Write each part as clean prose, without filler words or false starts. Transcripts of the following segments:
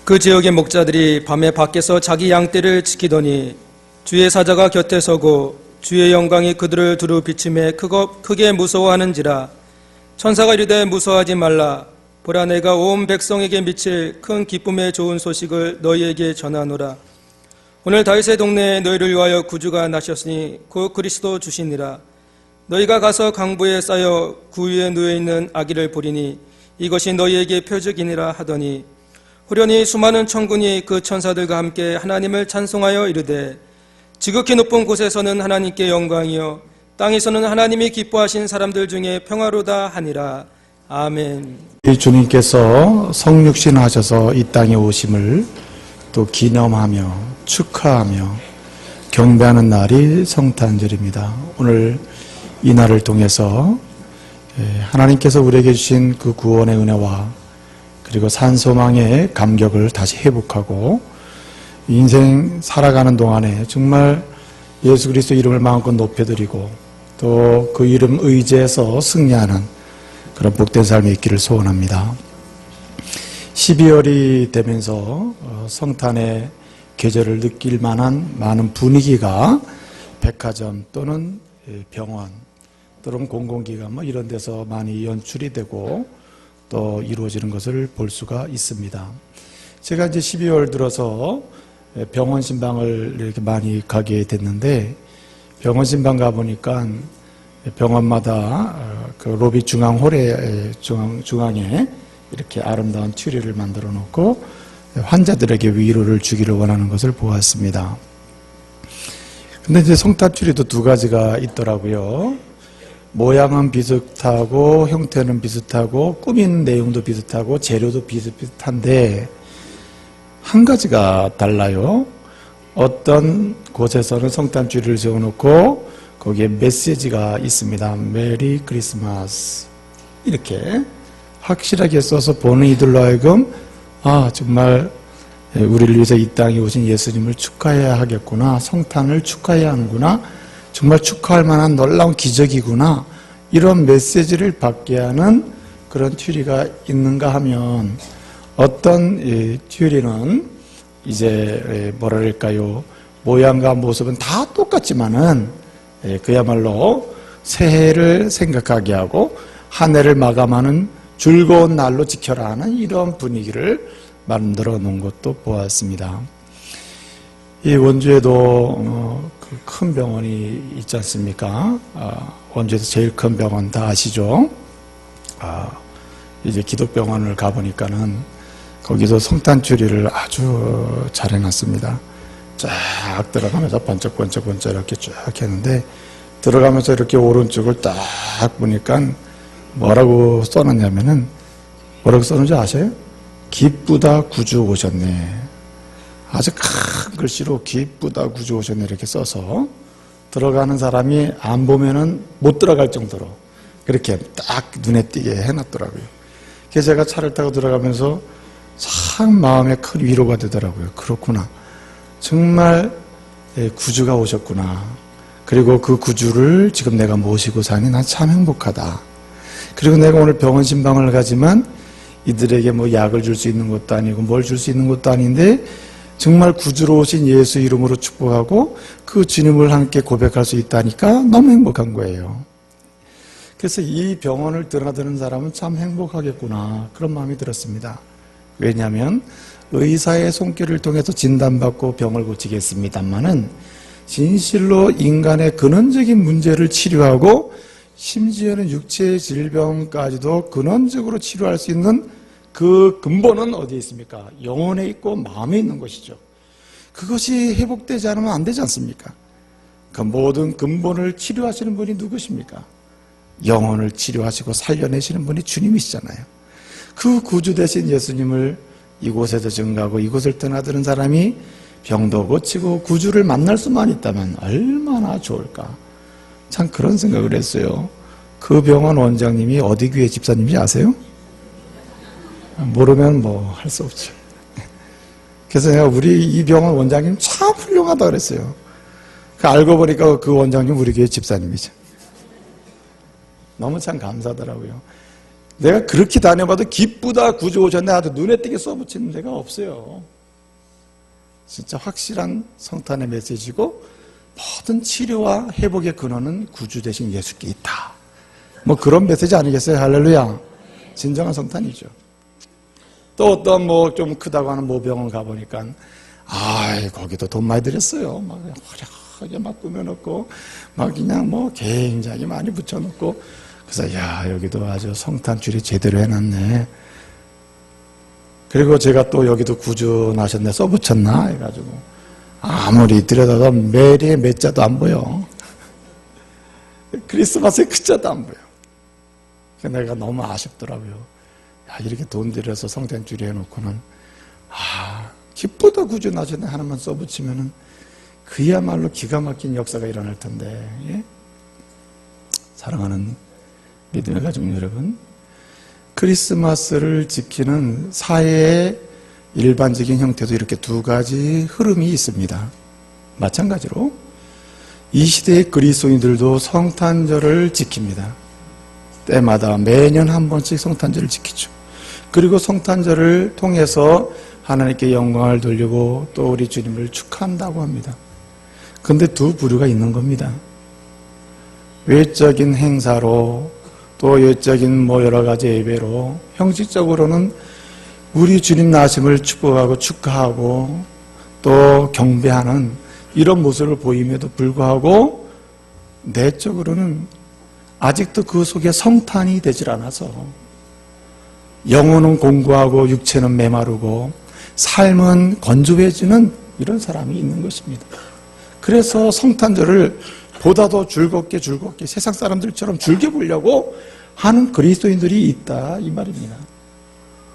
그 지역의 목자들이 밤에 밖에서 자기 양떼를 지키더니 주의 사자가 곁에 서고 주의 영광이 그들을 두루 비침에 크게 무서워하는지라. 천사가 이르되 무서워하지 말라. 보라, 내가 온 백성에게 미칠 큰 기쁨의 좋은 소식을 너희에게 전하노라. 오늘 다윗의 동네에 너희를 위하여 구주가 나셨으니 곧 그리스도 주시니라. 너희가 가서 강부에 쌓여 구 위에 누워있는 아기를 보리니 이것이 너희에게 표적이니라 하더니, 후련히 수많은 천군이 그 천사들과 함께 하나님을 찬송하여 이르되, 지극히 높은 곳에서는 하나님께 영광이요 땅에서는 하나님이 기뻐하신 사람들 중에 평화로다 하니라. 아멘. 주님께서 성육신 하셔서 이 땅에 오심을 또 기념하며 축하하며 경배하는 날이 성탄절입니다. 오늘 이 날을 통해서 하나님께서 우리에게 주신 그 구원의 은혜와 그리고 산소망의 감격을 다시 회복하고 인생 살아가는 동안에 정말 예수 그리스도 이름을 마음껏 높여드리고 또 그 이름 의지해서 승리하는 그런 복된 삶이 있기를 소원합니다. 12월이 되면서 성탄의 계절을 느낄 만한 많은 분위기가 백화점 또는 병원 또는 공공기관 이런 데서 많이 연출이 되고 또 이루어지는 것을 볼 수가 있습니다. 제가 이제 12월 들어서 병원 신방을 이렇게 많이 가게 됐는데, 병원 신방 가보니까 병원마다 그 로비 중앙홀에 중앙에 이렇게 아름다운 튜리를 만들어 놓고 환자들에게 위로를 주기를 원하는 것을 보았습니다. 근데 이제 성탄 튜리도 두 가지가 있더라고요. 모양은 비슷하고 형태는 비슷하고 꾸민 내용도 비슷하고 재료도 비슷한데 한 가지가 달라요. 어떤 곳에서는 성탄 튜리를 세워놓고 거기에 메시지가 있습니다. 메리 크리스마스 이렇게 확실하게 써서 보는 이들로 하여금 정말 우리를 위해서 이 땅에 오신 예수님을 축하해야 하겠구나, 성탄을 축하해야 하는구나, 정말 축하할 만한 놀라운 기적이구나, 이런 메시지를 받게 하는 그런 튜리가 있는가 하면, 어떤 튜리는 이제 뭐랄까요, 모양과 모습은 다 똑같지만은 그야말로 새해를 생각하게 하고 한 해를 마감하는 즐거운 날로 지켜라 하는 이런 분위기를 만들어 놓은 것도 보았습니다. 이 원주에도 그 큰 병원이 있지 않습니까? 원주에서 제일 큰 병원 다 아시죠? 이제 기독병원을 가보니까는 거기서 성탄 튜리를 아주 잘 해놨습니다. 쫙 들어가면서 번쩍번쩍 이렇게 쭉 했는데, 들어가면서 이렇게 오른쪽을 딱 보니까 뭐라고 써놨냐면은, 뭐라고 써놓은지 아세요? 기쁘다 구주 오셨네. 아주 큰 글씨로 기쁘다 구주 오셨네 이렇게 써서 들어가는 사람이 안 보면은 못 들어갈 정도로 그렇게 딱 눈에 띄게 해놨더라고요. 그래서 제가 차를 타고 들어가면서 참 마음에 큰 위로가 되더라고요. 그렇구나, 정말 구주가 오셨구나. 그리고 그 구주를 지금 내가 모시고 사니 난 참 행복하다. 그리고 내가 오늘 병원 신방을 가지만 이들에게 뭐 약을 줄 수 있는 것도 아니고 뭘 줄 수 있는 것도 아닌데 정말 구주로 오신 예수 이름으로 축복하고 그 주님을 함께 고백할 수 있다니까 너무 행복한 거예요. 그래서 이 병원을 드나드는 사람은 참 행복하겠구나, 그런 마음이 들었습니다. 왜냐하면 의사의 손길을 통해서 진단받고 병을 고치겠습니다만은 진실로 인간의 근원적인 문제를 치료하고 심지어는 육체의 질병까지도 근원적으로 치료할 수 있는 그 근본은 어디에 있습니까? 영혼에 있고 마음에 있는 것이죠. 그것이 회복되지 않으면 안 되지 않습니까? 그 모든 근본을 치료하시는 분이 누구십니까? 영혼을 치료하시고 살려내시는 분이 주님이시잖아요. 그 구주 되신 예수님을 이곳에서 증거하고 이곳을 떠나드는 사람이 병도 고치고 구주를 만날 수만 있다면 얼마나 좋을까. 참 그런 생각을 했어요. 그 병원 원장님이 어디 교회 집사님인지 아세요? 모르면 뭐 할 수 없죠. 그래서 내가 우리 이 병원 원장님 참 훌륭하다 그랬어요. 알고 보니까 그 원장님 우리 교회 집사님이죠. 너무 참 감사하더라고요. 내가 그렇게 다녀봐도 기쁘다 구주 오셨네 아주 눈에 띄게 써붙이는 데가 없어요. 진짜 확실한 성탄의 메시지고 모든 치료와 회복의 근원은 구주 대신 예수께 있다. 뭐 그런 메시지 아니겠어요? 할렐루야. 진정한 성탄이죠. 또 어떤 뭐 좀 크다고 하는 모병을 가보니까 거기도 돈 많이 들였어요. 막 화려하게 막 꾸며놓고 막 그냥 뭐 굉장히 많이 붙여놓고 그래서 야 여기도 아주 성탄줄이 제대로 해놨네. 그리고 제가 또 여기도 구주 나셨네 써붙였나 해가지고 아무리 들여다도 메리의 몇 자도 안 보여. 크리스마스의 그 자도 안 보여. 내가 너무 아쉽더라고요. 야, 이렇게 돈 들여서 성탄줄이 해놓고는 기쁘다 구주 나셨네 하나만 써붙이면은 그야말로 기가 막힌 역사가 일어날 텐데. 예? 사랑하는 믿음의 가족 여러분, 크리스마스를 지키는 사회의 일반적인 형태도 이렇게 두 가지 흐름이 있습니다. 마찬가지로 이 시대의 그리스도인들도 성탄절을 지킵니다. 때마다 매년 한 번씩 성탄절을 지키죠. 그리고 성탄절을 통해서 하나님께 영광을 돌리고 또 우리 주님을 축하한다고 합니다. 그런데 두 부류가 있는 겁니다. 외적인 행사로 또 외적인 뭐 여러 가지 예배로 형식적으로는 우리 주님 나심을 축복하고 축하하고 또 경배하는 이런 모습을 보임에도 불구하고 내적으로는 아직도 그 속에 성탄이 되질 않아서 영혼은 공고하고 육체는 메마르고 삶은 건조해지는 이런 사람이 있는 것입니다. 그래서 성탄절을 보다 더 즐겁게 세상 사람들처럼 즐겨보려고 하는 그리스도인들이 있다 이 말입니다.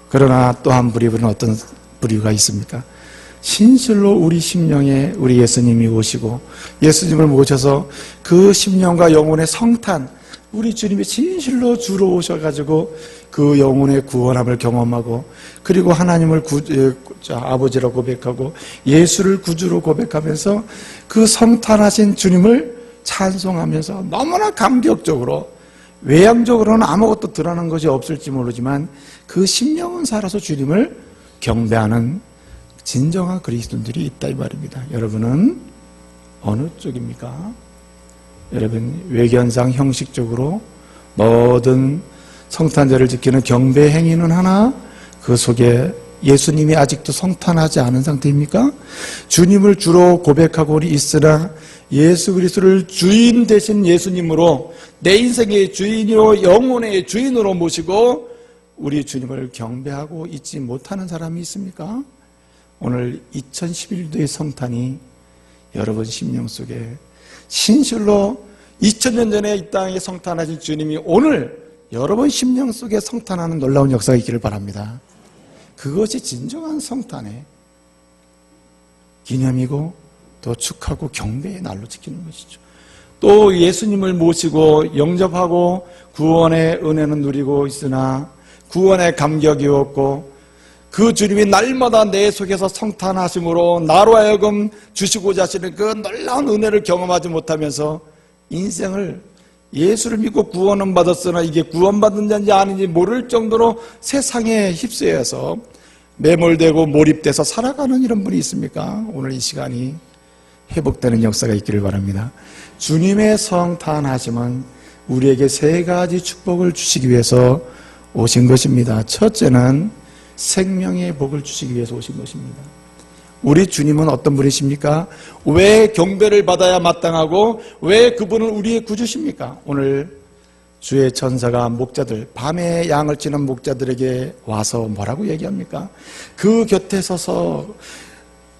그러나 또 한 부류는 어떤 부류가 있습니까? 진실로 우리 심령에 우리 예수님이 오시고 예수님을 모셔서 그 심령과 영혼의 성탄 우리 주님이 진실로 주로 오셔가지고 그 영혼의 구원함을 경험하고 그리고 하나님을 아버지로 고백하고 예수를 구주로 고백하면서 그 성탄하신 주님을 찬송하면서 너무나 감격적으로 외향적으로는 아무것도 드러난 것이 없을지 모르지만 그 심령은 살아서 주님을 경배하는 진정한 그리스도인들이 있다 이 말입니다. 여러분은 어느 쪽입니까? 여러분 외견상 형식적으로 모든 성탄절을 지키는 경배 행위는 하나 그 속에 예수님이 아직도 성탄하지 않은 상태입니까? 주님을 주로 고백하고 있으나 예수 그리스도를 주인 되신 예수님으로 내 인생의 주인이요 영혼의 주인으로 모시고 우리 주님을 경배하고 있지 못하는 사람이 있습니까? 오늘 2011년도의 성탄이 여러분 심령 속에 진실로 2000년 전에 이 땅에 성탄하신 주님이 오늘 여러분 심령 속에 성탄하는 놀라운 역사가 있기를 바랍니다. 그것이 진정한 성탄의 기념이고 또 축하고 경배의 날로 지키는 것이죠. 또 예수님을 모시고 영접하고 구원의 은혜는 누리고 있으나 구원의 감격이 없고 그 주님이 날마다 내 속에서 성탄하심으로 나로 하여금 주시고자 하시는 그 놀라운 은혜를 경험하지 못하면서 인생을 예수를 믿고 구원은 받았으나 이게 구원받은 자인지 아닌지 모를 정도로 세상에 휩쓰여서 매몰되고 몰입돼서 살아가는 이런 분이 있습니까? 오늘 이 시간이 회복되는 역사가 있기를 바랍니다. 주님의 성탄하심은 우리에게 세 가지 축복을 주시기 위해서 오신 것입니다. 첫째는 생명의 복을 주시기 위해서 오신 것입니다. 우리 주님은 어떤 분이십니까? 왜 경배를 받아야 마땅하고 왜 그분은 우리의 구주십니까? 오늘 주의 천사가 목자들, 밤에 양을 치는 목자들에게 와서 뭐라고 얘기합니까? 그 곁에 서서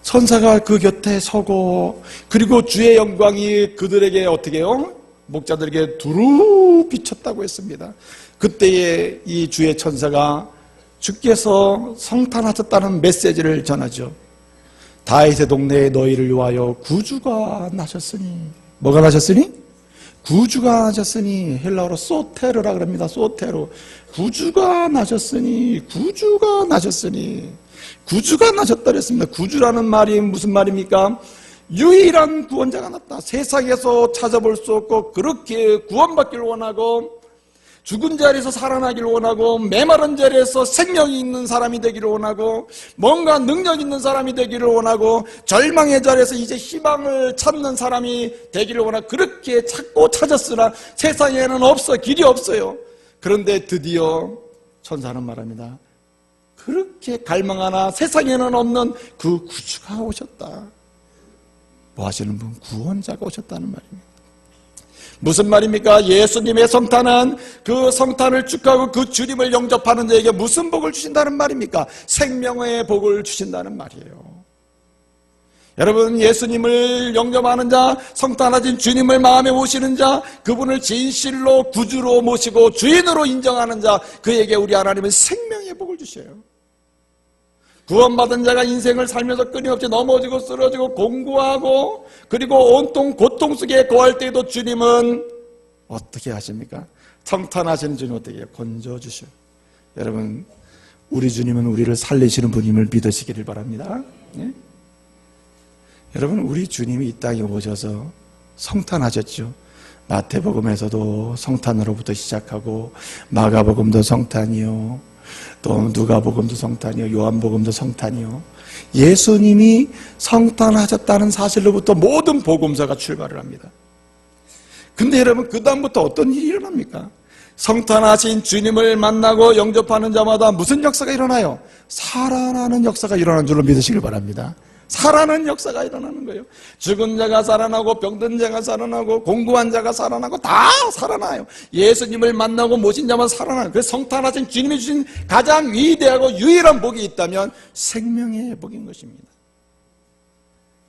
천사가 그 곁에 서고 그리고 주의 영광이 그들에게 어떻게 해요? 목자들에게 두루 비쳤다고 했습니다. 그때에 이 주의 천사가 주께서 성탄하셨다는 메시지를 전하죠. 다윗의 동네에 너희를 위하여 구주가 나셨으니 뭐가 나셨으니? 구주가 나셨으니 헬라어로 소테르라 그럽니다. 소테르 구주가 나셨으니 구주가 나셨다 그랬습니다. 구주라는 말이 무슨 말입니까? 유일한 구원자가 났다. 세상에서 찾아볼 수 없고 그렇게 구원받기를 원하고 죽은 자리에서 살아나기를 원하고, 메마른 자리에서 생명이 있는 사람이 되기를 원하고, 뭔가 능력 있는 사람이 되기를 원하고, 절망의 자리에서 이제 희망을 찾는 사람이 되기를 원하고, 그렇게 찾고 찾았으나 세상에는 없어, 길이 없어요. 그런데 드디어 천사는 말합니다. 그렇게 갈망하나 세상에는 없는 그 구주가 오셨다. 뭐 하시는 분? 구원자가 오셨다는 말입니다. 무슨 말입니까? 예수님의 성탄은 그 성탄을 축하하고 그 주님을 영접하는 자에게 무슨 복을 주신다는 말입니까? 생명의 복을 주신다는 말이에요. 여러분, 예수님을 영접하는 자, 성탄하신 주님을 마음에 모시는 자, 그분을 진실로 구주로 모시고 주인으로 인정하는 자, 그에게 우리 하나님은 생명의 복을 주셔요. 구원받은 자가 인생을 살면서 끊임없이 넘어지고 쓰러지고 공고하고, 그리고 온통 고통 속에 거할 때에도 주님은 어떻게 하십니까? 성탄하시는 주님 어떻게 건져주셔요. 여러분, 우리 주님은 우리를 살리시는 분임을 믿으시기를 바랍니다. 예? 여러분, 우리 주님이 이 땅에 오셔서 성탄하셨죠. 마태복음에서도 성탄으로부터 시작하고, 마가복음도 성탄이요, 또 누가복음도 성탄이요, 요한복음도 성탄이요. 예수님이 성탄하셨다는 사실로부터 모든 복음서가 출발을 합니다. 근데 여러분, 그 다음부터 어떤 일이 일어납니까? 성탄하신 주님을 만나고 영접하는 자마다 무슨 역사가 일어나요? 살아나는 역사가 일어나는 줄로 믿으시길 바랍니다. 살아나는 역사가 일어나는 거예요. 죽은 자가 살아나고, 병든 자가 살아나고, 공고한 자가 살아나고, 다 살아나요. 예수님을 만나고 모신 자만 살아나요. 그래서 성탄하신 주님이 주신 가장 위대하고 유일한 복이 있다면 생명의 복인 것입니다.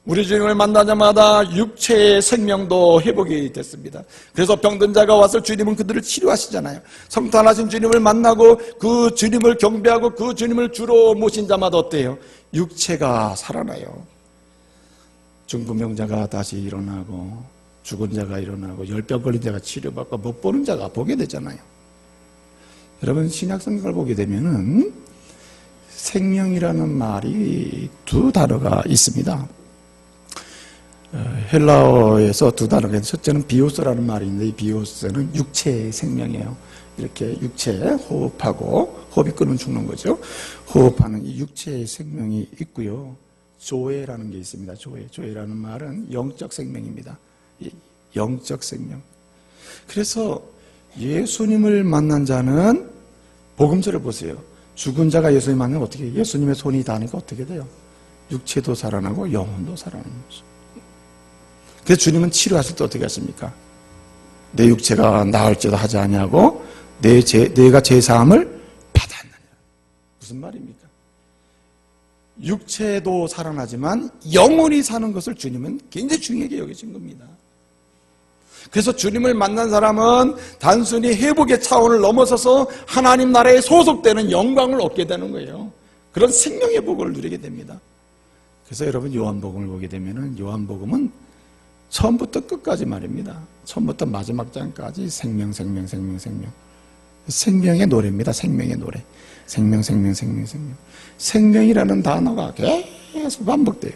우리 주님을 만나자마자 육체의 생명도 회복이 됐습니다. 그래서 병든 자가 와서 주님은 그들을 치료하시잖아요. 성탄하신 주님을 만나고 그 주님을 경배하고 그 주님을 주로 모신 자마다 어때요? 육체가 살아나요. 중풍병자가 다시 일어나고, 죽은 자가 일어나고, 열병 걸린 자가 치료받고, 못 보는 자가 보게 되잖아요. 여러분, 신약성경을 보게 되면은 생명이라는 말이 두 단어가 있습니다. 헬라어에서 두 단어가 있는데, 첫째는 비오스라는 말이 있는데, 이 비오스는 육체의 생명이에요. 이렇게 육체 호흡하고, 호흡이 끊으면 죽는 거죠. 호흡하는 이 육체의 생명이 있고요. 조회라는 게 있습니다. 조회라는 말은 영적 생명입니다. 영적 생명. 그래서 예수님을 만난 자는, 복음서를 보세요. 죽은 자가 예수님 만나면 어떻게 해요? 예수님의 손이 닿으니까 어떻게 돼요? 육체도 살아나고 영혼도 살아나는 거죠. 그래서 주님은 치료하실 때 어떻게 하십니까? 내 육체가 나을지도 하지 아니하고 내가 제사함을 받았느냐. 무슨 말입니까? 육체도 살아나지만 영혼이 사는 것을 주님은 굉장히 중요하게 여기신 겁니다. 그래서 주님을 만난 사람은 단순히 회복의 차원을 넘어서서 하나님 나라에 소속되는 영광을 얻게 되는 거예요. 그런 생명의 복을 누리게 됩니다. 그래서 여러분, 요한복음을 보게 되면은 요한복음은 처음부터 끝까지 말입니다. 처음부터 마지막 장까지 생명. 생명의 노래입니다. 생명의 노래. 생명. 생명이라는 단어가 계속 반복돼요.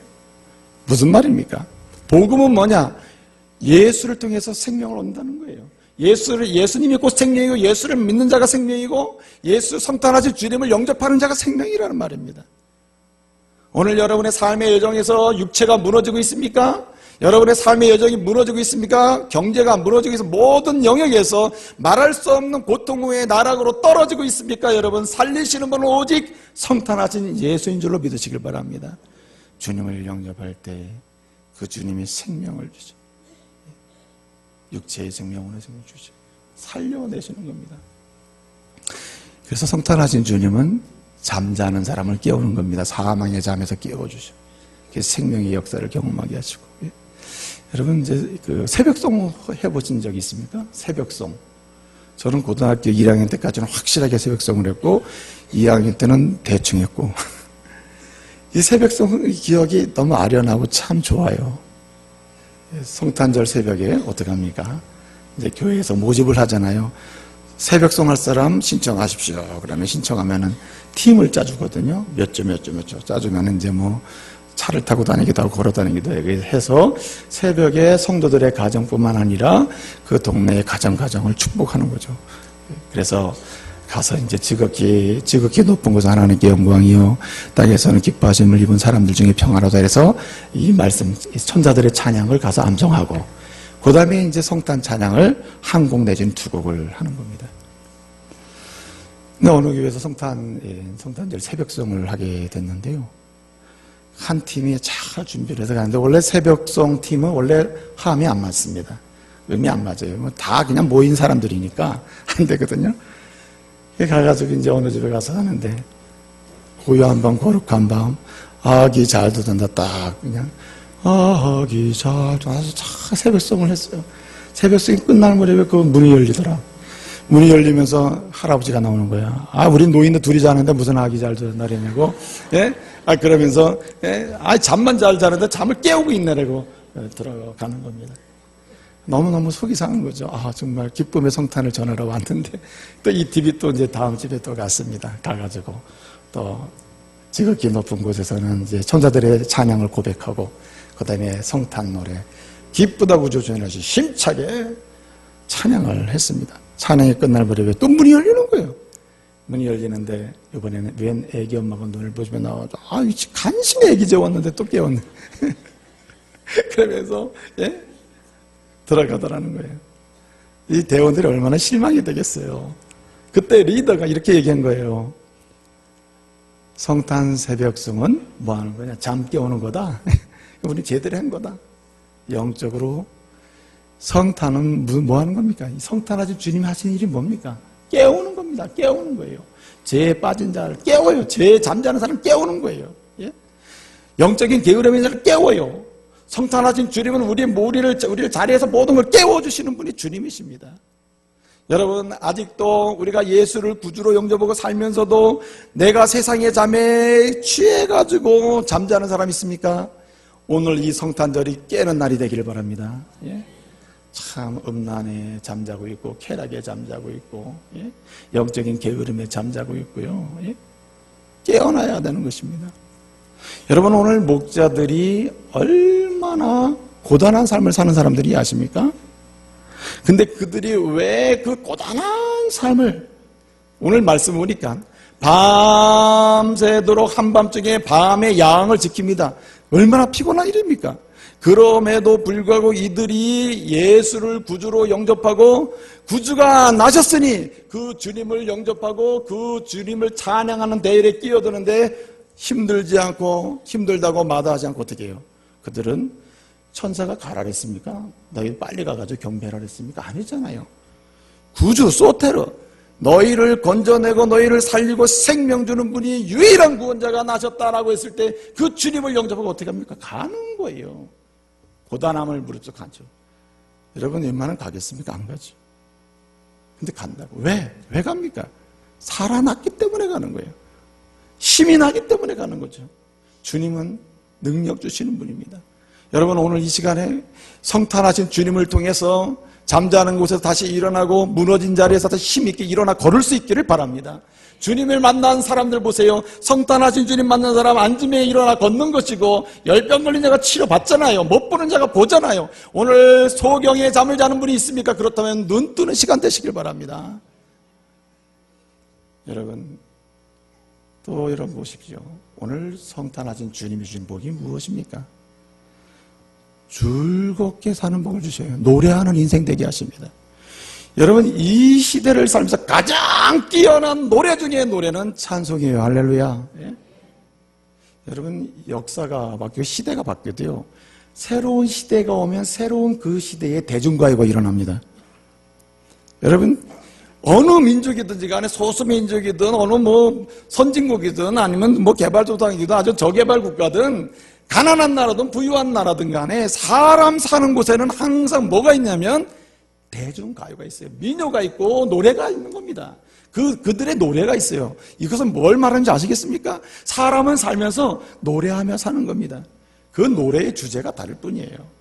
무슨 말입니까? 복음은 뭐냐? 예수를 통해서 생명을 얻는다는 거예요. 예수님이 곧 생명이고, 예수를 믿는 자가 생명이고, 예수 성탄하신 주님을 영접하는 자가 생명이라는 말입니다. 오늘 여러분의 삶의 여정에서 육체가 무너지고 있습니까? 여러분의 삶의 여정이 무너지고 있습니까? 경제가 무너지고 있어 모든 영역에서 말할 수 없는 고통의 나락으로 떨어지고 있습니까? 여러분, 살리시는 분은 오직 성탄하신 예수인 줄로 믿으시길 바랍니다. 주님을 영접할 때 그 주님이 생명을 주죠. 육체의 생명, 영혼의 생명 주죠. 살려내시는 겁니다. 그래서 성탄하신 주님은 잠자는 사람을 깨우는 겁니다. 사망의 잠에서 깨워주죠. 그래서 생명의 역사를 경험하게 하시고. 여러분, 이제 그 새벽송 해보신 적이 있습니까? 새벽송. 저는 고등학교 1학년 때까지는 확실하게 새벽송을 했고, 2학년 때는 대충 했고. 이 새벽송 기억이 너무 아련하고 참 좋아요. 성탄절 새벽에 어떡합니까? 이제 교회에서 모집을 하잖아요. 새벽송 할 사람 신청하십시오. 그러면 신청하면은 팀을 짜주거든요. 몇 조 짜주면 이제 뭐 차를 타고 다니기도 하고 걸어 다니기도 해서 새벽에 성도들의 가정뿐만 아니라 그 동네의 가정을 축복하는 거죠. 그래서 가서 이제 지극히 높은 곳에 하나님께 영광이요 땅에서는 기뻐하심을 입은 사람들 중에 평안하다 해서 이 말씀 천사들의 찬양을 가서 암송하고 그 다음에 이제 성탄 찬양을 한 곡 내지는 두 곡을 하는 겁니다. 근데 어느 교회에서 성탄절 새벽송을 하게 됐는데요. 한 팀이 잘 준비를 해서 가는데 원래 새벽송 팀은 원래 화음이 안 맞습니다. 음이 안 맞아요. 다 그냥 모인 사람들이니까 안 되거든요. 가가지고 이제 어느 집에 가서 하는데 고요한 밤 거룩한 밤 아기 잘 듣는다 딱 그냥 아기 잘 듣는다 새벽송을 했어요. 새벽송이 끝나는 무렵에 그 문이 열리더라. 문이 열리면서 할아버지가 나오는 거야. 우리 노인들 둘이 자는데 무슨 아기 잘 듣는다 그러냐고. 예? 그러면서 잠만 잘 자는데 잠을 깨우고 있네라고 들어가는 겁니다. 너무너무 속이 상한 거죠. 정말 기쁨의 성탄을 전하러 왔는데 또 이 집이 또 이제 다음 집에 또 갔습니다. 가가지고 또 지극히 높은 곳에서는 이제 천사들의 찬양을 고백하고 그 다음에 성탄 노래 기쁘다고 조전하시 힘차게 찬양을 했습니다. 찬양이 끝날 무렵에 또 문이 열리는 거예요. 문이 열리는데 이번에는 웬 애기 엄마가 눈을 보시면 나와서 간신히 애기 재웠는데 또 깨웠네. 그러면서 들어가더라는 거예요. 이 대원들이 얼마나 실망이 되겠어요. 그때 리더가 이렇게 얘기한 거예요. 성탄 새벽송은 뭐 하는 거냐? 잠 깨우는 거다. 우리 제대로 한 거다. 영적으로 성탄은 뭐 하는 겁니까? 성탄하신 주님이 하신 일이 뭡니까? 깨우는 겁니다. 깨우는 거예요. 죄에 빠진 자를 깨워요. 죄에 잠자는 사람을 깨우는 거예요. 영적인 게으름인 자를 깨워요. 성탄하신 주님은 우리를 자리에서 모든 걸 깨워주시는 분이 주님이십니다. 여러분, 아직도 우리가 예수를 구주로 영접하고 살면서도 내가 세상의 잠에 취해가지고 잠자는 사람 있습니까? 오늘 이 성탄절이 깨는 날이 되기를 바랍니다. 참 음란에 잠자고 있고 쾌락에 잠자고 있고 영적인 게으름에 잠자고 있고요. 깨어나야 되는 것입니다. 여러분, 오늘 목자들이 얼마나 고단한 삶을 사는 사람들이 아십니까? 근데 그들이 왜 그 고단한 삶을 오늘 말씀 보니까 밤새도록 한밤중에 밤의 야앙을 지킵니다. 얼마나 피곤한 일입니까? 그럼에도 불구하고 이들이 예수를 구주로 영접하고 구주가 나셨으니 그 주님을 영접하고 그 주님을 찬양하는 대열에 끼어드는데 힘들지 않고 힘들다고 마다하지 않고 어떻게 해요? 그들은 천사가 가라 그랬습니까? 너희 빨리 가가지고 경배하라 그랬습니까? 아니잖아요. 구주 소테르 너희를 건져내고 너희를 살리고 생명 주는 분이 유일한 구원자가 나셨다라고 했을 때 그 주님을 영접하고 어떻게 합니까? 가는 거예요. 고단함을 무릅쓰고 가죠. 여러분 웬만하면 가겠습니까? 안 가죠. 근데 간다고. 왜? 왜 갑니까? 살아났기 때문에 가는 거예요. 힘이 나기 때문에 가는 거죠. 주님은 능력 주시는 분입니다. 여러분 오늘 이 시간에 성탄하신 주님을 통해서 잠자는 곳에서 다시 일어나고 무너진 자리에서 다시 힘있게 일어나 걸을 수 있기를 바랍니다. 주님을 만난 사람들 보세요. 성탄하신 주님 만난 사람 앉으며 일어나 걷는 것이고 열병 걸린 자가 치료받잖아요. 못 보는 자가 보잖아요. 오늘 소경에 잠을 자는 분이 있습니까? 그렇다면 눈 뜨는 시간 되시길 바랍니다. 여러분 또 여러분 보십시오. 오늘 성탄하신 주님이 주신 복이 무엇입니까? 즐겁게 사는 복을 주셔요. 노래하는 인생 되게 하십니다. 여러분 이 시대를 살면서 가장 뛰어난 노래 중에 노래는 찬송이에요. 할렐루야. 여러분 역사가 바뀌고 시대가 바뀌어도요. 새로운 시대가 오면 새로운 그 시대에 대중가요가 일어납니다. 여러분 어느 민족이든지 간에 소수민족이든 어느 선진국이든 아니면 개발도상이든 아주 저개발 국가든 가난한 나라든 부유한 나라든 간에 사람 사는 곳에는 항상 뭐가 있냐면 대중가요가 있어요. 민요가 있고 노래가 있는 겁니다. 그들의 노래가 있어요. 이것은 뭘 말하는지 아시겠습니까? 사람은 살면서 노래하며 사는 겁니다. 그 노래의 주제가 다를 뿐이에요.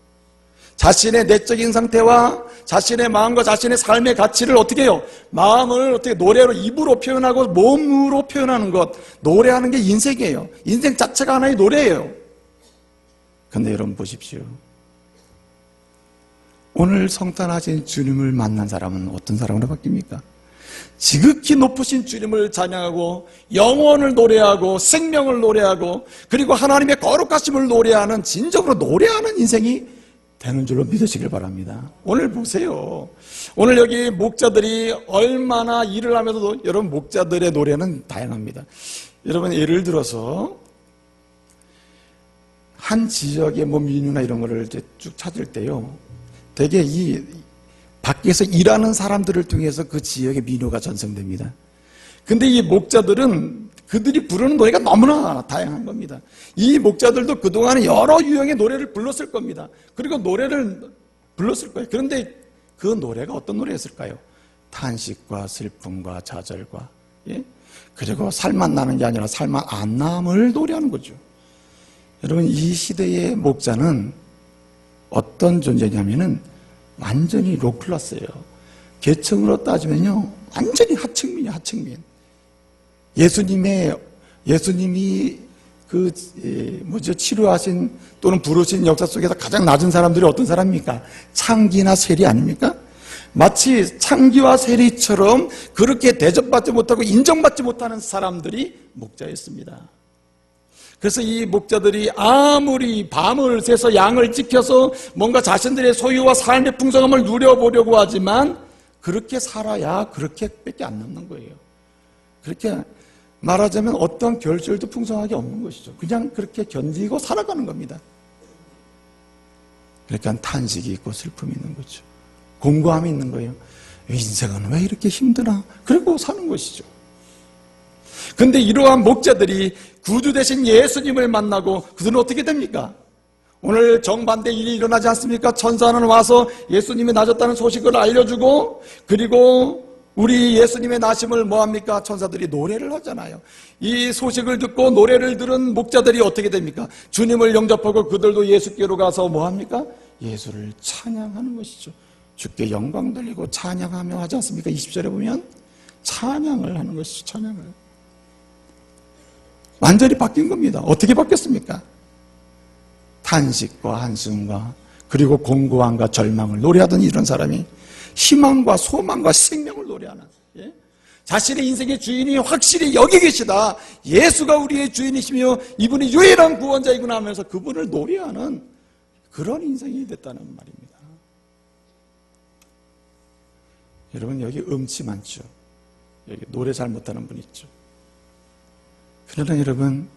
자신의 내적인 상태와 자신의 마음과 자신의 삶의 가치를 어떻게 해요? 마음을 어떻게 노래로 입으로 표현하고 몸으로 표현하는 것. 노래하는 게 인생이에요. 인생 자체가 하나의 노래예요. 근데 여러분 보십시오. 오늘 성탄하신 주님을 만난 사람은 어떤 사람으로 바뀝니까? 지극히 높으신 주님을 찬양하고 영원을 노래하고 생명을 노래하고 그리고 하나님의 거룩하심을 노래하는, 진정으로 노래하는 인생이 되는 줄로 믿으시길 바랍니다. 오늘 보세요. 오늘 여기 목자들이 얼마나 일을 하면서도, 여러분 목자들의 노래는 다양합니다. 여러분 예를 들어서 한 지역의 뭐 민요나 이런 거를 이제 쭉 찾을 때요, 되게 이 밖에서 일하는 사람들을 통해서 그 지역의 민요가 전승됩니다. 근데 이 목자들은 그들이 부르는 노래가 너무나 다양한 겁니다. 이 목자들도 그동안에 여러 유형의 노래를 불렀을 겁니다. 그리고 노래를 불렀을 거예요. 그런데 그 노래가 어떤 노래였을까요? 탄식과 슬픔과 좌절과, 예? 그리고 살만 나는 게 아니라 살만 안 남을 노래하는 거죠. 여러분 이 시대의 목자는 어떤 존재냐면은 완전히 로클라스예요. 계층으로 따지면요 완전히 하층민이에요. 하층민. 예수님이 치료하신 또는 부르신 역사 속에서 가장 낮은 사람들이 어떤 사람입니까? 창기나 세리 아닙니까? 마치 창기와 세리처럼 그렇게 대접받지 못하고 인정받지 못하는 사람들이 목자였습니다. 그래서 이 목자들이 아무리 밤을 새서 양을 지켜서 뭔가 자신들의 소유와 삶의 풍성함을 누려보려고 하지만 그렇게 살아야 그렇게밖에 안 남는 거예요. 그렇게 말하자면 어떤 결실도 풍성하게 없는 것이죠. 그냥 그렇게 견디고 살아가는 겁니다. 그러니까 탄식이 있고 슬픔이 있는 거죠. 공고함이 있는 거예요. 인생은 왜 이렇게 힘드나? 그리고 사는 것이죠. 근데 이러한 목자들이 구주 되신 예수님을 만나고 그들은 어떻게 됩니까? 오늘 정반대 일이 일어나지 않습니까? 천사는 와서 예수님이 나셨다는 소식을 알려주고, 그리고 우리 예수님의 나심을 뭐합니까? 천사들이 노래를 하잖아요. 이 소식을 듣고 노래를 들은 목자들이 어떻게 됩니까? 주님을 영접하고 그들도 예수께로 가서 뭐합니까? 예수를 찬양하는 것이죠. 주께 영광 돌리고 찬양하며 하지 않습니까? 20절에 보면 찬양을 하는 것이죠. 찬양을. 완전히 바뀐 겁니다. 어떻게 바뀌었습니까? 탄식과 한숨과 그리고 공고함과 절망을 노래하던 이런 사람이 희망과 소망과 생명을 노래하는, 예? 자신의 인생의 주인이 확실히 여기 계시다, 예수가 우리의 주인이시며 이분이 유일한 구원자이구나 하면서 그분을 노래하는 그런 인생이 됐다는 말입니다. 여러분 여기 음치 많죠? 여기 노래 잘 못하는 분 있죠? 그러나 여러분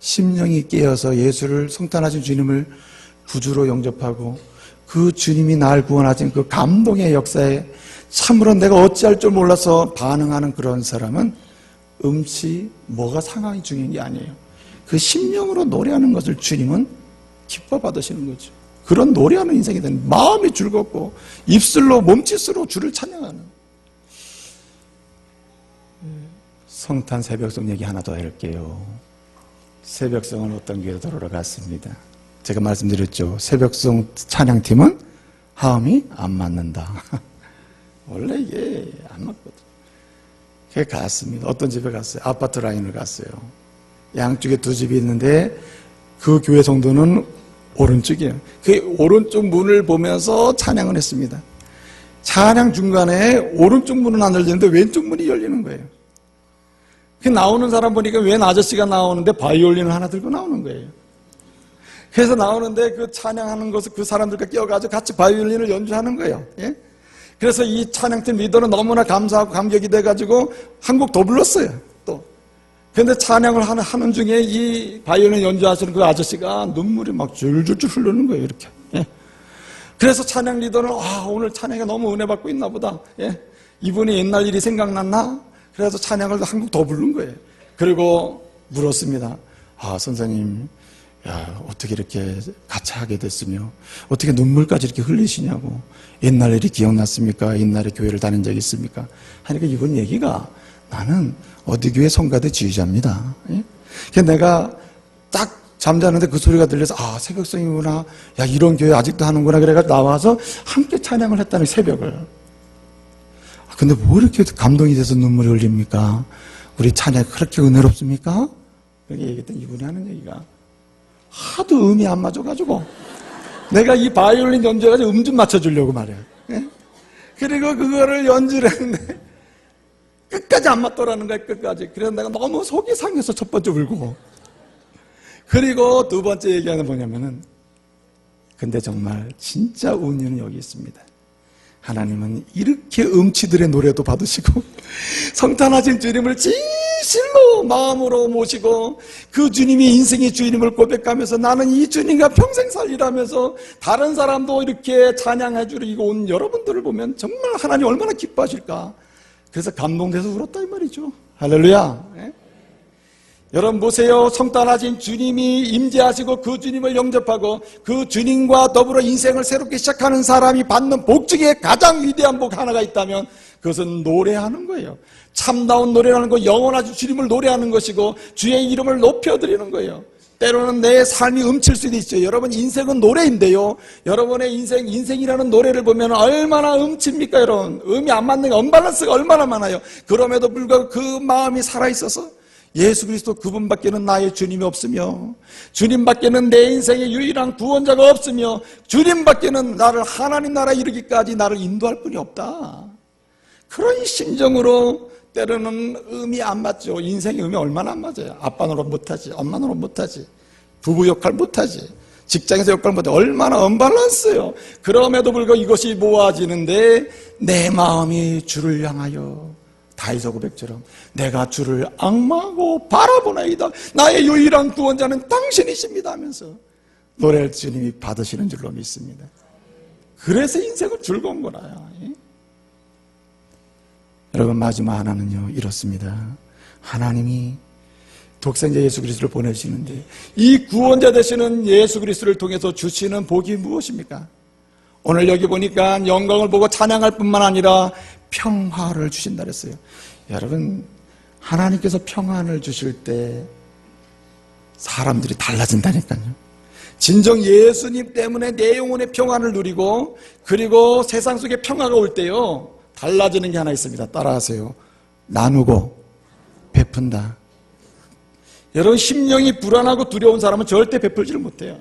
심령이 깨어서 예수를 성탄하신 주님을 구주로 영접하고 그 주님이 날 구원하신 그 감동의 역사에 참으로 내가 어찌할 줄 몰라서 반응하는 그런 사람은 음치 뭐가 상황이 중요한 게 아니에요. 그 심령으로 노래하는 것을 주님은 기뻐 받으시는 거죠. 그런 노래하는 인생이 되는, 마음이 즐겁고 입술로 몸짓으로 주를 찬양하는. 성탄 새벽송 얘기 하나 더 할게요. 새벽송은 어떤 교회로 돌아갔습니다. 제가 말씀드렸죠. 새벽송 찬양팀은 화음이 안 맞는다. 원래 이게 안 맞거든. 그래 갔습니다. 어떤 집에 갔어요? 아파트 라인을 갔어요. 양쪽에 두 집이 있는데 그 교회 정도는 오른쪽이에요. 그 오른쪽 문을 보면서 찬양을 했습니다. 찬양 중간에 오른쪽 문은 안 열리는데 왼쪽 문이 열리는 거예요. 그 나오는 사람 보니까 웬 아저씨가 나오는데 바이올린을 하나 들고 나오는 거예요. 그래서 나오는데 그 찬양하는 것을 그 사람들과 끼어가지고 같이 바이올린을 연주하는 거예요. 예? 그래서 이 찬양팀 리더는 너무나 감사하고 감격이 돼가지고 한 곡 더 불렀어요. 또. 그런데 찬양을 하는 중에 이 바이올린 연주하시는 그 아저씨가 눈물이 막 줄줄줄 흐르는 거예요. 이렇게. 예? 그래서 찬양 리더는 오늘 찬양에 너무 은혜 받고 있나 보다. 예? 이분이 옛날 일이 생각났나? 그래서 찬양을 한 곡 더 부른 거예요. 그리고 물었습니다. 선생님, 어떻게 이렇게 가차하게 됐으며 어떻게 눈물까지 이렇게 흘리시냐고. 옛날 일이 기억났습니까? 옛날에 교회를 다닌 적이 있습니까? 하니까 이분 얘기가, 나는 어디 교회 성가대 지휘자입니다. 예? 그래서 내가 딱 잠자는데 그 소리가 들려서 새벽성이구나. 이런 교회 아직도 하는구나. 그래가지고 나와서 함께 찬양을 했다는, 새벽을. 근데 뭐 이렇게 감동이 돼서 눈물이 흘립니까? 우리 찬양이 그렇게 은혜롭습니까? 그렇게 얘기했더니 이분이 하는 얘기가, 하도 음이 안 맞아가지고 내가 이 바이올린 연주해가지고 좀 맞춰주려고 말이에요. 예? 그리고 그거를 연주를 했는데 끝까지 안 맞더라는 거야, 끝까지. 그래서 내가 너무 속이 상해서 첫 번째 울고. 그리고 두 번째 얘기하는 뭐냐면은, 근데 정말 진짜 은혜는 여기 있습니다. 하나님은 이렇게 음치들의 노래도 받으시고 성탄하신 주님을 진실로 마음으로 모시고 그 주님이 인생의 주님을 고백하면서 나는 이 주님과 평생 살리라면서 다른 사람도 이렇게 찬양해 주리고 온 여러분들을 보면 정말 하나님 얼마나 기뻐하실까. 그래서 감동돼서 울었다 이 말이죠. 할렐루야. 네? 여러분 보세요. 성탄하신 주님이 임재하시고 그 주님을 영접하고 그 주님과 더불어 인생을 새롭게 시작하는 사람이 받는 복 중에 가장 위대한 복 하나가 있다면 그것은 노래하는 거예요. 참다운 노래라는 거, 영원하신 주님을 노래하는 것이고 주의 이름을 높여드리는 거예요. 때로는 내 삶이 음칠 수도 있죠. 여러분 인생은 노래인데요, 여러분의 인생이라는 노래를 보면 얼마나 음칩니까 여러분. 음이 안 맞는 게 언밸런스가 얼마나 많아요. 그럼에도 불구하고 그 마음이 살아있어서 예수 그리스도 그분밖에는 나의 주님이 없으며 주님밖에는 내 인생의 유일한 구원자가 없으며 주님밖에는 나를 하나님 나라에 이르기까지 나를 인도할 분이 없다. 그런 심정으로 때로는 음이 안 맞죠. 인생의 음이 얼마나 안 맞아요. 아빠 노릇 못하지, 엄마 노릇 못하지, 부부 역할 못하지, 직장에서 역할 못하지. 얼마나 언밸런스예요. 그럼에도 불구하고 이것이 모아지는데 내 마음이 주를 향하여 다윗의 고백처럼 내가 주를 앙망하고 바라보나이다. 나의 유일한 구원자는 당신이십니다 하면서 노래를 주님이 받으시는 줄로 믿습니다. 그래서 인생은 즐거운 거라요. 여러분 마지막 하나는요 이렇습니다. 하나님이 독생자 예수 그리스도를 보내시는데 이 구원자 되시는 예수 그리스도를 통해서 주시는 복이 무엇입니까? 오늘 여기 보니까 영광을 보고 찬양할 뿐만 아니라 평화를 주신다 그랬어요. 여러분 하나님께서 평안을 주실 때 사람들이 달라진다니까요. 진정 예수님 때문에 내 영혼의 평안을 누리고 그리고 세상 속에 평화가 올 때요 달라지는 게 하나 있습니다. 따라하세요. 나누고 베푼다. 여러분 심령이 불안하고 두려운 사람은 절대 베풀지를 못해요.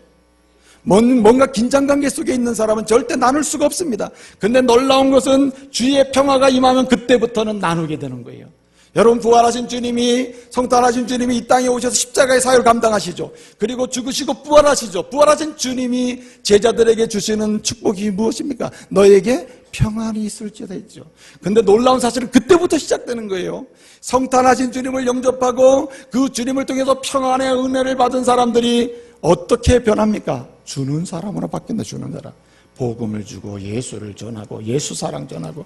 뭔가 긴장관계 속에 있는 사람은 절대 나눌 수가 없습니다. 근데 놀라운 것은 주의 평화가 임하면 그때부터는 나누게 되는 거예요. 여러분 부활하신 주님이 성탄하신 주님이 이 땅에 오셔서 십자가의 사역을 감당하시죠. 그리고 죽으시고 부활하시죠. 부활하신 주님이 제자들에게 주시는 축복이 무엇입니까? 너에게 평안이 있을지어다 했죠. 근데 놀라운 사실은 그때부터 시작되는 거예요. 성탄하신 주님을 영접하고 그 주님을 통해서 평안의 은혜를 받은 사람들이 어떻게 변합니까? 주는 사람으로 바뀐다. 주는 사람. 복음을 주고 예수를 전하고 예수 사랑 전하고.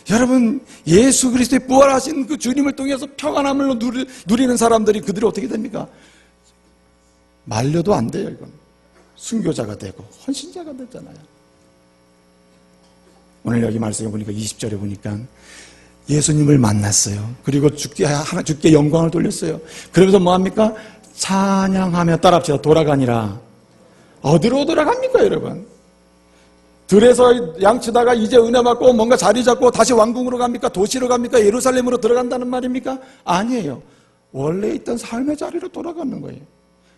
여러분 예수 그리스도의 부활하신 그 주님을 통해서 평안함을 누리는 사람들이 그들이 어떻게 됩니까? 말려도 안 돼요. 이건 순교자가 되고 헌신자가 되잖아요. 오늘 여기 말씀해 보니까 20절에 보니까 예수님을 만났어요. 그리고 주께 영광을 돌렸어요. 그러면서 뭐합니까? 찬양하며 따라합시다. 돌아가니라. 어디로 돌아갑니까 여러분? 들에서 양치다가 이제 은혜 받고 뭔가 자리 잡고 다시 왕궁으로 갑니까? 도시로 갑니까? 예루살렘으로 들어간다는 말입니까? 아니에요. 원래 있던 삶의 자리로 돌아가는 거예요.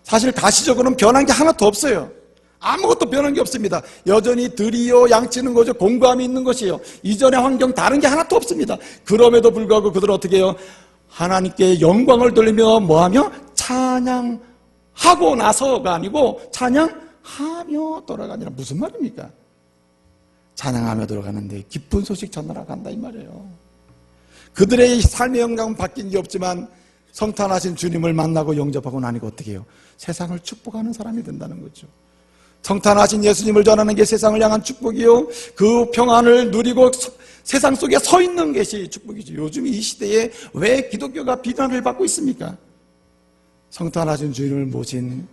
사실 가시적으로는 변한 게 하나도 없어요. 아무것도 변한 게 없습니다. 여전히 들이요 양치는 거죠. 공부함이 있는 것이에요. 이전의 환경 다른 게 하나도 없습니다. 그럼에도 불구하고 그들은 어떻게 해요? 하나님께 영광을 돌리며 뭐하며? 찬양하고 나서가 아니고 찬양하며 돌아가니라. 무슨 말입니까? 찬양하며 돌아가는데 기쁜 소식 전하러 간다 이 말이에요. 그들의 삶의 영광은 바뀐 게 없지만 성탄하신 주님을 만나고 영접하고 나니까 어떻게 해요? 세상을 축복하는 사람이 된다는 거죠. 성탄하신 예수님을 전하는 게 세상을 향한 축복이요, 그 평안을 누리고 세상 속에 서 있는 것이 축복이죠. 요즘 이 시대에 왜 기독교가 비난을 받고 있습니까? 성탄하신 주님을 모신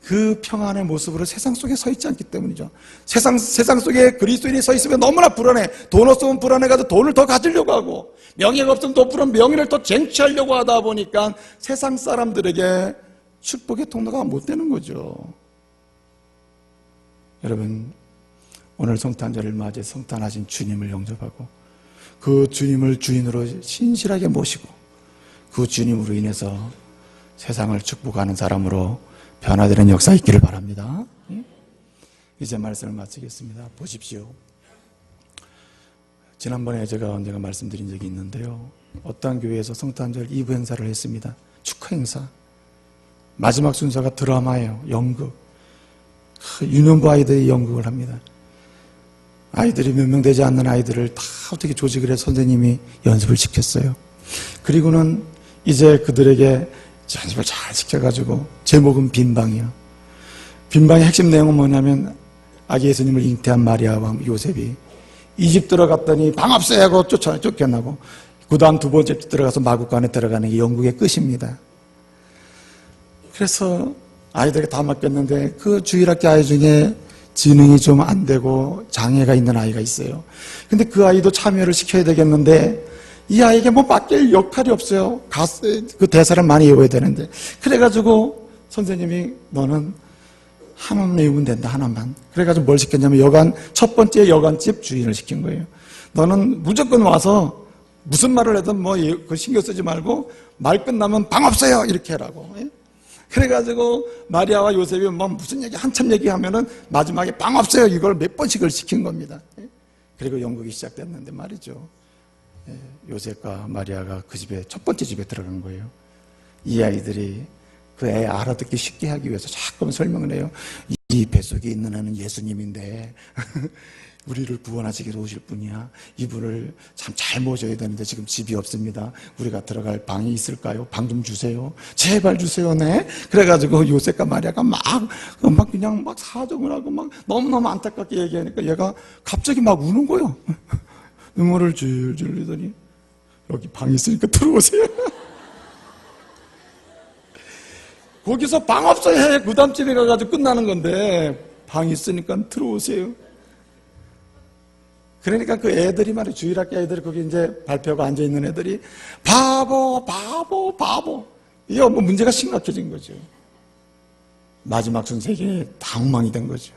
그 평안의 모습으로 세상 속에 서 있지 않기 때문이죠. 세상 속에 그리스도인이 서 있으면 너무나 불안해. 돈 없으면 불안해가지고 돈을 더 가지려고 하고, 명예가 없으면 더 불안, 명예를 더 쟁취하려고 하다 보니까 세상 사람들에게 축복의 통로가 못 되는 거죠. 여러분, 오늘 성탄절을 맞이해 성탄하신 주님을 영접하고 그 주님을 주인으로 신실하게 모시고 그 주님으로 인해서 세상을 축복하는 사람으로 변화되는 역사 있기를 바랍니다. 이제 말씀을 마치겠습니다. 보십시오. 지난번에 제가 언젠가 말씀드린 적이 있는데요. 어떠한 교회에서 성탄절 2부 행사를 했습니다. 축하 행사. 마지막 순서가 드라마예요. 연극. 유년부 아이들이 연극을 합니다. 아이들이 몇 명 되지 않는 아이들을 다 어떻게 조직을 해서 선생님이 연습을 시켰어요. 그리고는 이제 그들에게 연습을 잘 시켜가지고 제목은 빈방이요. 빈방의 핵심 내용은 뭐냐면 아기 예수님을 잉태한 마리아와 요셉이 이 집 들어갔더니 방 없어요 하고 쫓겨나고 그 다음 두 번째 집 들어가서 마구간에 들어가는 게 연극의 끝입니다. 그래서 아이들에게 다 맡겼는데 그 주일학교 아이 중에 지능이 좀 안 되고 장애가 있는 아이가 있어요. 근데 그 아이도 참여를 시켜야 되겠는데 이 아이에게 뭐 맡길 역할이 없어요. 그 대사를 많이 외워야 되는데. 그래가지고 선생님이 너는 하나만 외우면 된다, 하나만. 그래가지고 뭘 시켰냐면 첫 번째 여관집 주인을 시킨 거예요. 너는 무조건 와서 무슨 말을 해도 뭐 그 신경 쓰지 말고 말 끝나면 방 없어요 이렇게 하라고. 그래가지고 마리아와 요셉이 뭐 무슨 얘기 한참 얘기하면은 마지막에 방 없어요 이걸 몇 번씩을 시킨 겁니다. 그리고 연극이 시작됐는데 말이죠. 요셉과 마리아가 그 집에 첫 번째 집에 들어간 거예요. 이 아이들이 그 애 알아듣기 쉽게 하기 위해서 자꾸 설명을 해요. 이 뱃속에 있는 애는 예수님인데 우리를 구원하시기로 오실 분이야. 이분을 참 잘 모셔야 되는데 지금 집이 없습니다. 우리가 들어갈 방이 있을까요? 방 좀 주세요. 제발 주세요. 네. 그래가지고 요셉과 마리아가 막 그냥 막 사정을 하고 막 너무너무 안타깝게 얘기하니까 얘가 갑자기 막 우는 거예요. 눈물을 줄줄 흘리더니 여기 방 있으니까 들어오세요. 거기서 방 없어요 해. 그 다음 집에 가가지고 끝나는 건데 방 있으니까 들어오세요. 그러니까 그 애들이 말이에요. 주일학교 애들이 거기 이제 발표하고 앉아있는 애들이 바보 바보 바보 이게 뭐 문제가 심각해진 거죠. 마지막 순서에 다 엉망이 된 거죠.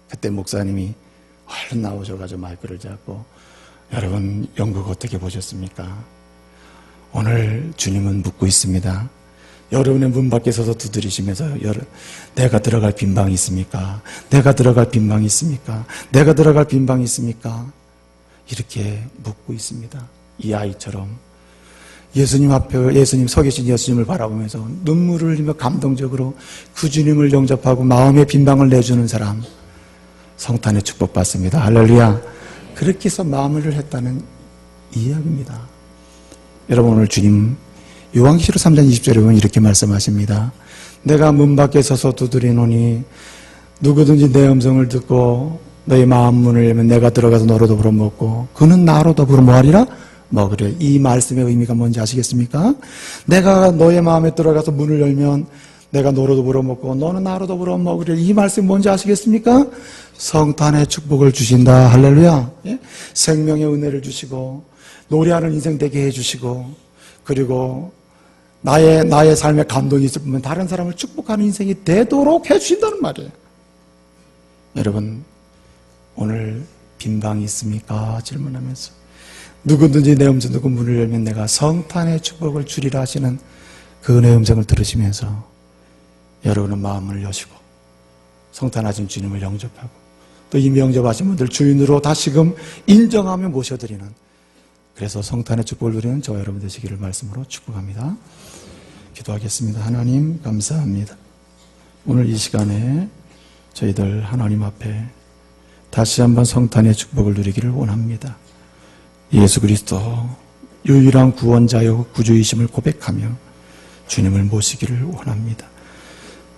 그때 목사님이 얼른 나오셔가지고 마이크를 잡고 여러분 연극 어떻게 보셨습니까? 오늘 주님은 묻고 있습니다. 여러분의 문 밖에 서서 두드리시면서 내가 들어갈 빈방이 있습니까? 내가 들어갈 빈방이 있습니까? 내가 들어갈 빈방이 있습니까? 이렇게 묻고 있습니다. 이 아이처럼 예수님 앞에 예수님 서 계신 예수님을 바라보면서 눈물을 흘리며 감동적으로 그 주님을 영접하고 마음의 빈방을 내주는 사람 성탄의 축복받습니다. 할렐루야. 그렇게 해서 마무리를 했다는 이야기입니다. 여러분 오늘 주님 요한계시록 3장 20절에 보면 이렇게 말씀하십니다. 내가 문 밖에 서서 두드리노니 누구든지 내 음성을 듣고 너희 마음 문을 열면 내가 들어가서 너로 더불어 먹고 그는 나로 더불어 뭐하리라? 먹으려. 이 말씀의 의미가 뭔지 아시겠습니까? 내가 너의 마음에 들어가서 문을 열면 내가 너로 더불어 먹고 너는 나로 더불어 먹으려. 이 말씀이 뭔지 아시겠습니까? 성탄의 축복을 주신다. 할렐루야. 예? 생명의 은혜를 주시고 노래하는 인생 되게 해주시고 그리고 나의 삶에 감동이 있을 뿐만 다른 사람을 축복하는 인생이 되도록 해주신다는 말이에요. 여러분 오늘 빈방이 있습니까? 질문하면서 누구든지 내 음성 듣고 문을 열면 내가 성탄의 축복을 주리라 하시는 그 은혜의 음성을 들으시면서 여러분은 마음을 여시고 성탄하신 주님을 영접하고 또 이미 영접하신 분들 주인으로 다시금 인정하며 모셔드리는 그래서 성탄의 축복을 누리는 저와 여러분 되시기를 말씀으로 축복합니다. 기도하겠습니다. 하나님 감사합니다. 오늘 이 시간에 저희들 하나님 앞에 다시 한번 성탄의 축복을 누리기를 원합니다. 예수 그리스도 유일한 구원자요 구주이심을 고백하며 주님을 모시기를 원합니다.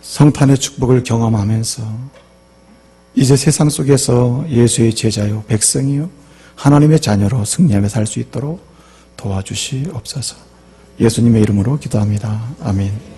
성탄의 축복을 경험하면서 이제 세상 속에서 예수의 제자요 백성이요 하나님의 자녀로 승리하며 살 수 있도록 도와주시옵소서. 예수님의 이름으로 기도합니다. 아멘.